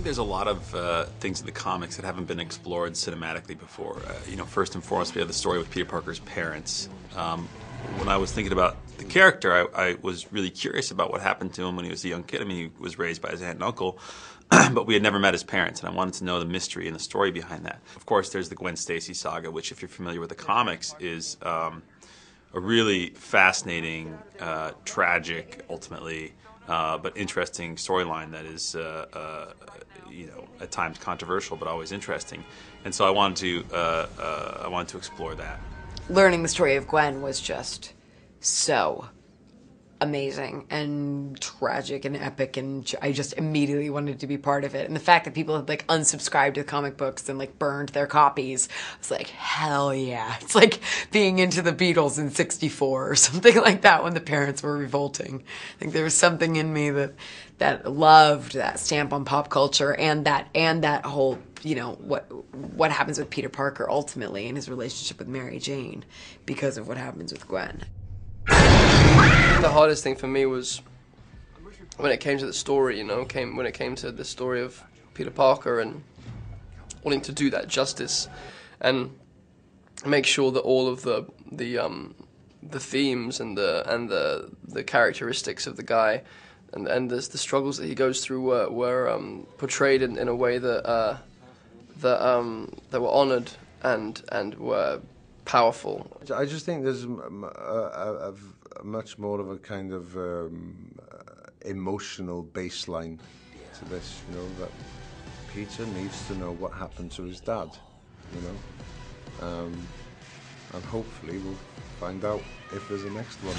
there's a lot of things in the comics that haven't been explored cinematically before. You know, first and foremost, we have the story with Peter Parker's parents. When I was thinking about the character, I was really curious about what happened to him when he was a young kid. I mean, he was raised by his aunt and uncle, but we had never met his parents, and I wanted to know the mystery and the story behind that. Of course, there's the Gwen Stacy saga, which, if you're familiar with the comics, is a really fascinating, tragic, ultimately, but interesting storyline that is, you know, at times controversial, but always interesting. And so I wanted to explore that. Learning the story of Gwen was just so amazing and tragic and epic, and I just immediately wanted to be part of it. And the fact that people had like unsubscribed to comic books and like burned their copies, I was like, hell yeah. It's like being into the Beatles in '64 or something like that when the parents were revolting. I think there was something in me that loved that stamp on pop culture, and that whole, you know, what happens with Peter Parker ultimately in his relationship with Mary Jane because of what happens with Gwen. The hardest thing for me was when it came to the story, you know, when it came to the story of Peter Parker and wanting to do that justice and make sure that all of the themes and the characteristics of the guy and the struggles that he goes through were portrayed in a way that were honored and were powerful. I just think there's a much more of a kind of emotional baseline to this, you know, that Peter needs to know what happened to his dad, you know, and hopefully we'll find out if there's a next one.